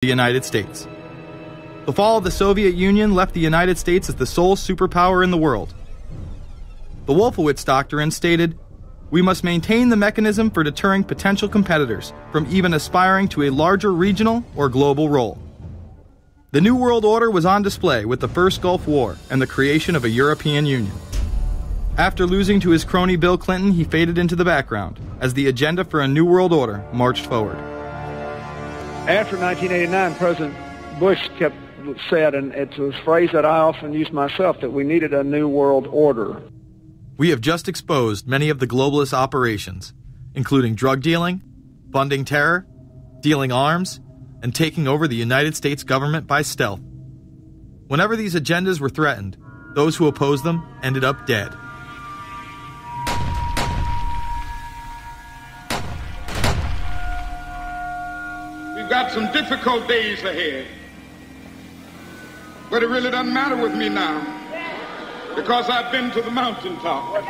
the United States. The fall of the Soviet Union left the United States as the sole superpower in the world. The Wolfowitz Doctrine stated, "We must maintain the mechanism for deterring potential competitors from even aspiring to a larger regional or global role." The New World Order was on display with the First Gulf War and the creation of a European Union. After losing to his crony Bill Clinton, he faded into the background as the agenda for a New World Order marched forward. After 1989, President Bush said, and it's a phrase that I often use myself, that we needed a New World Order. We have just exposed many of the globalist operations, including drug dealing, funding terror, dealing arms, and taking over the United States government by stealth. Whenever these agendas were threatened, those who opposed them ended up dead. We've got some difficult days ahead, but it really doesn't matter with me now, because I've been to the mountaintop.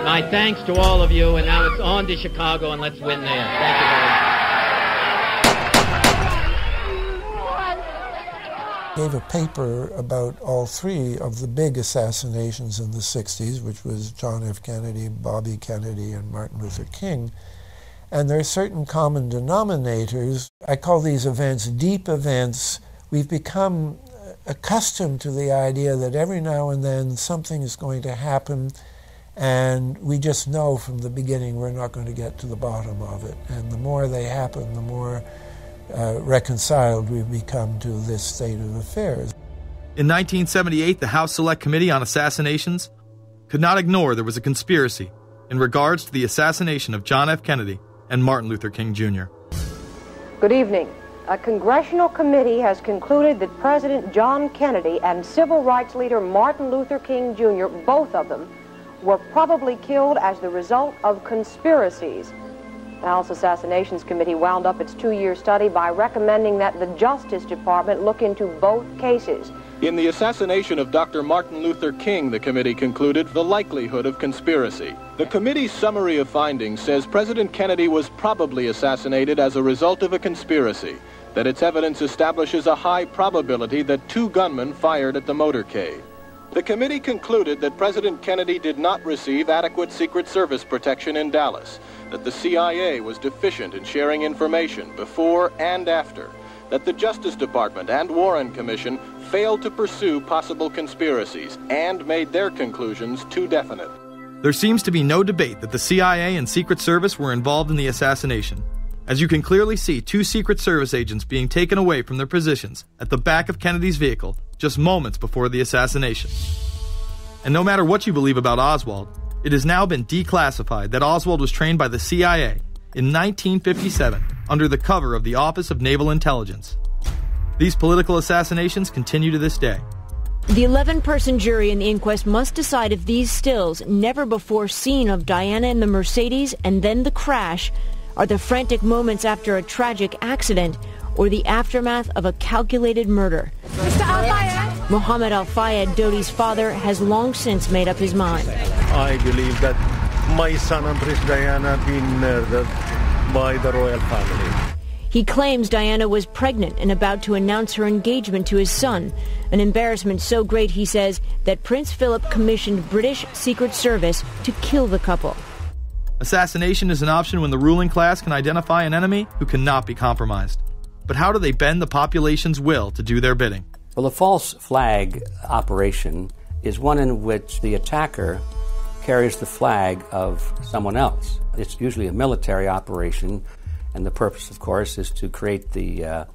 My thanks to all of you, and now it's on to Chicago, and let's win there. Thank you very much. Gave a paper about all three of the big assassinations in the 60s, which was John F. Kennedy, Bobby Kennedy, and Martin Luther King. And there are certain common denominators. I call these events deep events. We've become accustomed to the idea that every now and then something is going to happen, and we just know from the beginning we're not going to get to the bottom of it. And the more they happen, the more reconciled we've become to this state of affairs. In 1978, the House Select Committee on Assassinations could not ignore there was a conspiracy in regards to the assassination of John F. Kennedy and Martin Luther King Jr. Good evening. A congressional committee has concluded that President John Kennedy and civil rights leader Martin Luther King Jr., both of them, were probably killed as the result of conspiracies. The House Assassinations Committee wound up its 2-year study by recommending that the Justice Department look into both cases. In the assassination of Dr. Martin Luther King, the committee concluded the likelihood of conspiracy. The committee's summary of findings says President Kennedy was probably assassinated as a result of a conspiracy, that its evidence establishes a high probability that 2 gunmen fired at the motorcade. The committee concluded that President Kennedy did not receive adequate Secret Service protection in Dallas, that the CIA was deficient in sharing information before and after, that the Justice Department and Warren Commission failed to pursue possible conspiracies and made their conclusions too definite. There seems to be no debate that the CIA and Secret Service were involved in the assassination, as you can clearly see 2 Secret Service agents being taken away from their positions at the back of Kennedy's vehicle just moments before the assassination. And no matter what you believe about Oswald, it has now been declassified that Oswald was trained by the CIA in 1957 under the cover of the Office of Naval Intelligence. These political assassinations continue to this day. The 11-person jury in the inquest must decide if these stills, never before seen of Diana in the Mercedes and then the crash, are the frantic moments after a tragic accident or the aftermath of a calculated murder. Mr. Al-Fayed? Mohammed Al-Fayed, Dodi's father, has long since made up his mind. I believe that my son and Princess Diana have been murdered by the royal family. He claims Diana was pregnant and about to announce her engagement to his son, an embarrassment so great, he says, that Prince Philip commissioned British Secret Service to kill the couple. Assassination is an option when the ruling class can identify an enemy who cannot be compromised. But how do they bend the population's will to do their bidding? Well, the false flag operation is one in which the attacker carries the flag of someone else. It's usually a military operation, and the purpose, of course, is to create the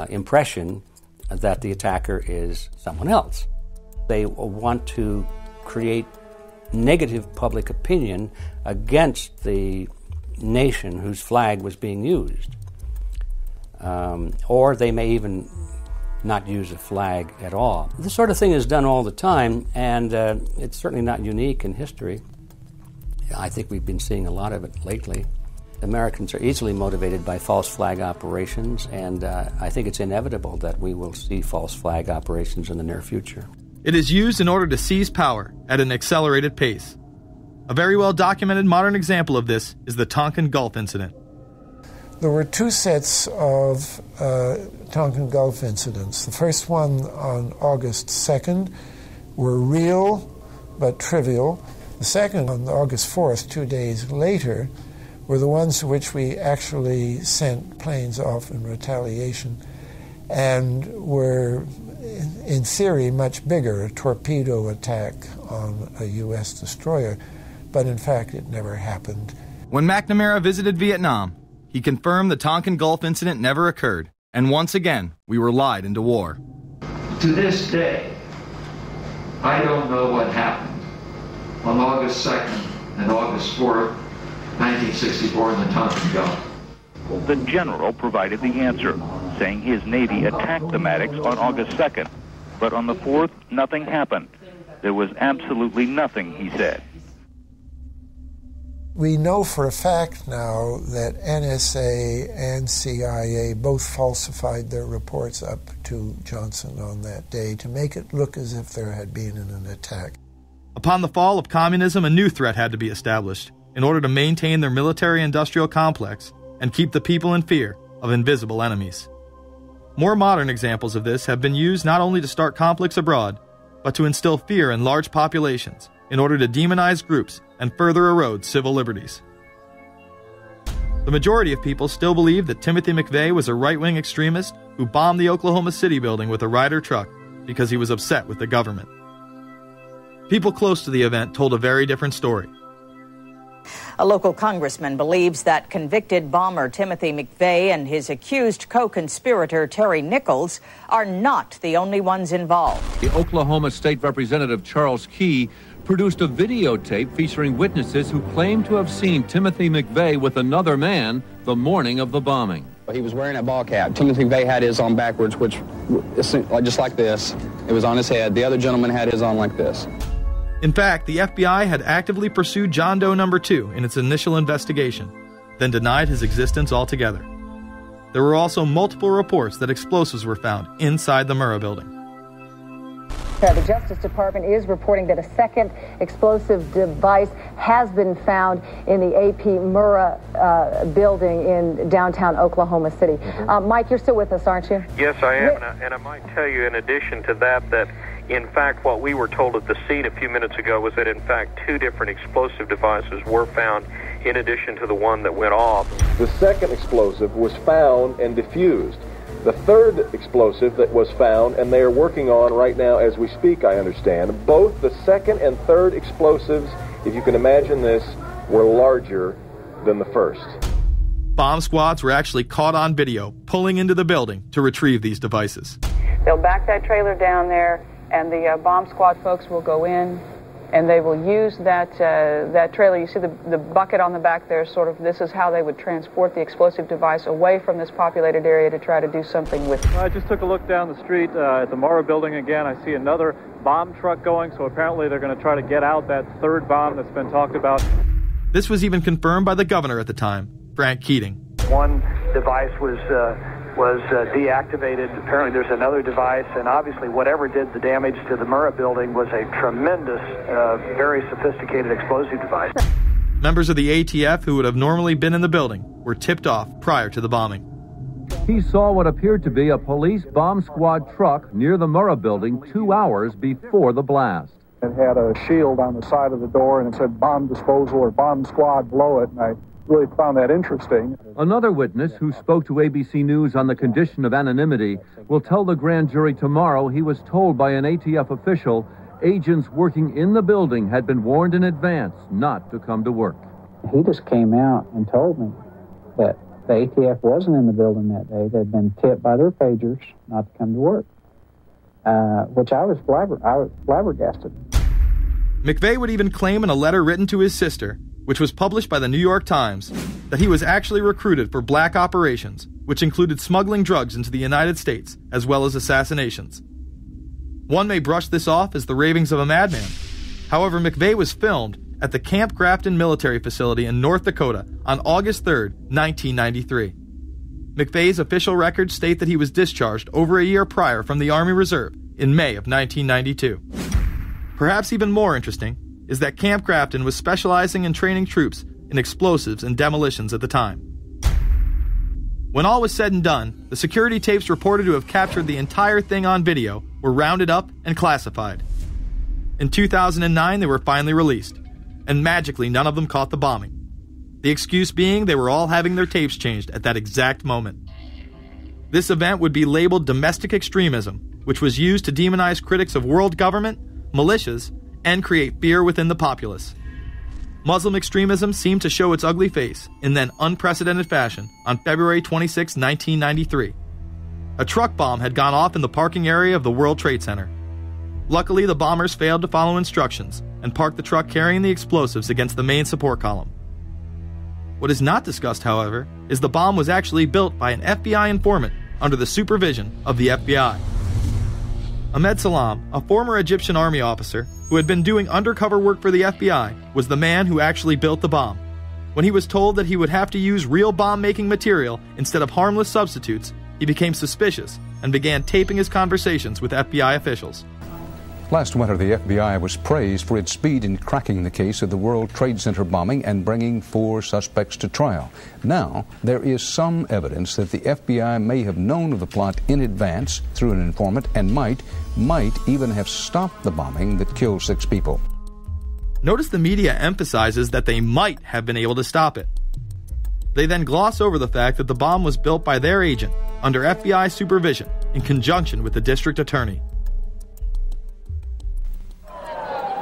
impression that the attacker is someone else. They want to create negative public opinion against the nation whose flag was being used. Or they may even not use a flag at all. This sort of thing is done all the time, and it's certainly not unique in history. I think we've been seeing a lot of it lately. Americans are easily motivated by false flag operations, and I think it's inevitable that we will see false flag operations in the near future. It is used in order to seize power at an accelerated pace. A very well-documented modern example of this is the Tonkin Gulf incident. There were two sets of Tonkin Gulf incidents. The first one on August 2nd were real but trivial. The second on August 4th, 2 days later, were the ones to which we actually sent planes off in retaliation and were, in theory, much bigger, a torpedo attack on a U.S. destroyer. But in fact, it never happened. When McNamara visited Vietnam, he confirmed the Tonkin Gulf incident never occurred, and once again, we were lied into war. To this day, I don't know what happened on August 2nd and August 4th, 1964 in the Tonkin Gulf. The general provided the answer, saying his Navy attacked the Maddox on August 2nd. But on the 4th, nothing happened. There was absolutely nothing, he said. We know for a fact now that NSA and CIA both falsified their reports up to Johnson on that day to make it look as if there had been an attack. Upon the fall of communism, a new threat had to be established in order to maintain their military-industrial complex and keep the people in fear of invisible enemies. More modern examples of this have been used not only to start conflicts abroad, but to instill fear in large populations in order to demonize groups and further erode civil liberties. The majority of people still believe that Timothy McVeigh was a right-wing extremist who bombed the Oklahoma City building with a Ryder truck because he was upset with the government. People close to the event told a very different story. A local congressman believes that convicted bomber Timothy McVeigh and his accused co-conspirator Terry Nichols are not the only ones involved. The Oklahoma State Representative Charles Key produced a videotape featuring witnesses who claim to have seen Timothy McVeigh with another man the morning of the bombing. He was wearing a ball cap. Timothy McVeigh had his on backwards, which just like this. It was on his head. The other gentleman had his on like this. In fact, the FBI had actively pursued John Doe No. 2 in its initial investigation, then denied his existence altogether. There were also multiple reports that explosives were found inside the Murrah building. The Justice Department is reporting that a second explosive device has been found in the AP Murrah building in downtown Oklahoma City. Mike, you're still with us, aren't you? Yes, I am, and I might tell you in addition to that in fact, what we were told at the scene a few minutes ago was that, in fact, 2 different explosive devices were found in addition to the one that went off. The second explosive was found and defused. The third explosive that was found, and they are working on right now as we speak, I understand, both the second and third explosives, if you can imagine this, were larger than the first. Bomb squads were actually caught on video pulling into the building to retrieve these devices. They'll back that trailer down there, and the bomb squad folks will go in, and they will use that trailer. You see the bucket on the back there, this is how they would transport the explosive device away from this populated area to try to do something with it. I just took a look down the street at the Murrah building again. I see another bomb truck going, so apparently they're going to try to get out that third bomb that's been talked about. This was even confirmed by the governor at the time, Frank Keating. One device was deactivated. Apparently there's another device, and obviously whatever did the damage to the Murrah building was a tremendous, very sophisticated explosive device. Members of the ATF who would have normally been in the building were tipped off prior to the bombing. He saw what appeared to be a police bomb squad truck near the Murrah building 2 hours before the blast. It had a shield on the side of the door, and it said bomb disposal or bomb squad below it, and I really found that interesting. Another witness who spoke to ABC News on the condition of anonymity will tell the grand jury tomorrow he was told by an ATF official agents working in the building had been warned in advance not to come to work. He just came out and told me that the ATF wasn't in the building that day. They'd been tipped by their pagers not to come to work, which I was flabbergasted. McVeigh would even claim in a letter written to his sister, which was published by the New York Times, that he was actually recruited for black operations, which included smuggling drugs into the United States, as well as assassinations. One may brush this off as the ravings of a madman. However, McVeigh was filmed at the Camp Grafton military facility in North Dakota on August 3, 1993. McVeigh's official records state that he was discharged over a year prior from the Army Reserve in May of 1992. Perhaps even more interesting, is that Camp Grafton was specializing in training troops in explosives and demolitions at the time. When all was said and done, the security tapes reported to have captured the entire thing on video were rounded up and classified. In 2009, they were finally released, and magically none of them caught the bombing. The excuse being they were all having their tapes changed at that exact moment. This event would be labeled domestic extremism, which was used to demonize critics of world government, militias, and create fear within the populace. Muslim extremism seemed to show its ugly face in then unprecedented fashion on February 26, 1993. A truck bomb had gone off in the parking area of the World Trade Center. Luckily, the bombers failed to follow instructions and parked the truck carrying the explosives against the main support column. What is not discussed, however, is the bomb was actually built by an FBI informant under the supervision of the FBI. Ahmed Salam, a former Egyptian army officer who had been doing undercover work for the FBI, was the man who actually built the bomb. When he was told that he would have to use real bomb-making material instead of harmless substitutes, he became suspicious and began taping his conversations with FBI officials. Last winter, the FBI was praised for its speed in cracking the case of the World Trade Center bombing and bringing 4 suspects to trial. Now, there is some evidence that the FBI may have known of the plot in advance through an informant and might even have stopped the bombing that killed 6 people. Notice the media emphasizes that they might have been able to stop it. They then gloss over the fact that the bomb was built by their agent under FBI supervision in conjunction with the district attorney.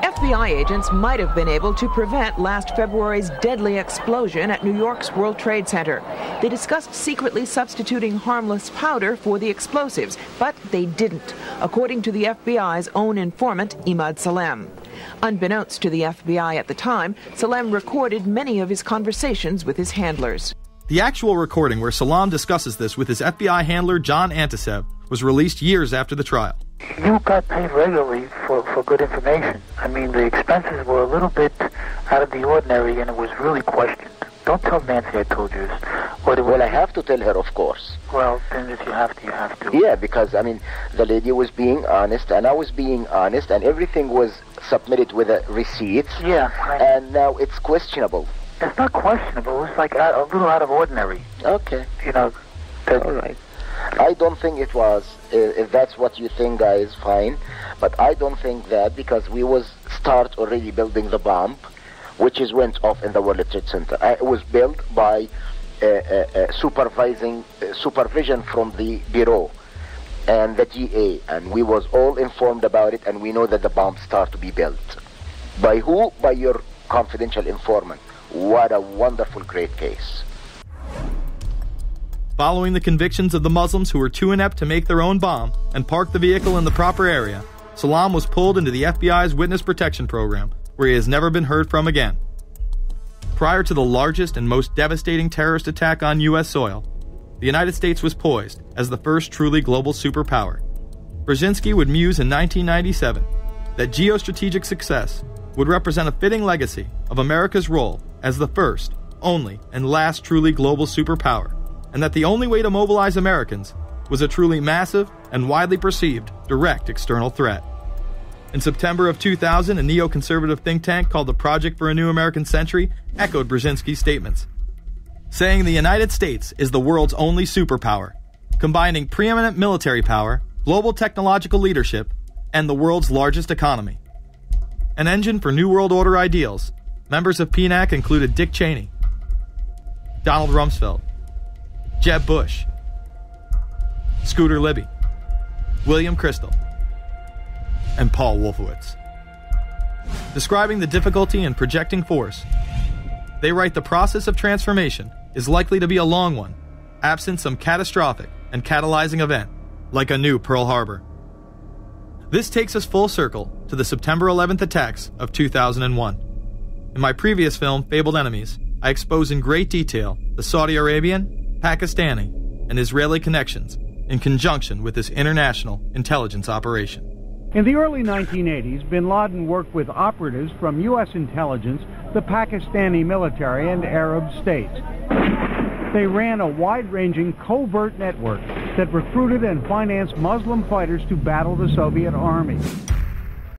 FBI agents might have been able to prevent last February's deadly explosion at New York's World Trade Center. They discussed secretly substituting harmless powder for the explosives, but they didn't, according to the FBI's own informant, Imad Salem. Unbeknownst to the FBI at the time, Salem recorded many of his conversations with his handlers. The actual recording where Salam discusses this with his FBI handler, John Antisev, was released years after the trial. You got paid regularly for good information. I mean, the expenses were a little bit out of the ordinary, and it was really questioned. Don't tell Nancy I told you this. Well, I have to tell her, of course. Well, then if you have to, you have to. Yeah, because, I mean, the lady was being honest, and I was being honest, and everything was submitted with a receipt. Yeah. And now it's questionable. It's not questionable. It's like a little out of ordinary. Okay. You know. All right. I don't think it was. If that's what you think, guys, fine. But I don't think that, because we was start already building the bomb, which is went off in the World Trade Center. It was built by supervision from the Bureau and the GA, and we was all informed about it, and we know that the bomb start to be built. By who? By your confidential informant. What a wonderful, great case. Following the convictions of the Muslims who were too inept to make their own bomb and park the vehicle in the proper area, Salam was pulled into the FBI's Witness Protection Program, where he has never been heard from again. Prior to the largest and most devastating terrorist attack on U.S. soil, the United States was poised as the first truly global superpower. Brzezinski would muse in 1997 that geostrategic success would represent a fitting legacy of America's role as the first, only, and last truly global superpower, and that the only way to mobilize Americans was a truly massive and widely perceived direct external threat. In September of 2000, a neoconservative think tank called the Project for a New American Century echoed Brzezinski's statements, saying the United States is the world's only superpower, combining preeminent military power, global technological leadership, and the world's largest economy. An engine for New World Order ideals, members of PNAC included Dick Cheney, Donald Rumsfeld, Jeb Bush, Scooter Libby, William Kristol, and Paul Wolfowitz. Describing the difficulty in projecting force, they write the process of transformation is likely to be a long one, absent some catastrophic and catalyzing event, like a new Pearl Harbor. This takes us full circle to the September 11th attacks of 2001. In my previous film, Fabled Enemies, I expose in great detail the Saudi Arabian, Pakistani, and Israeli connections in conjunction with this international intelligence operation. In the early 1980s, bin Laden worked with operatives from U.S. intelligence, the Pakistani military, and Arab states. They ran a wide-ranging covert network that recruited and financed Muslim fighters to battle the Soviet army.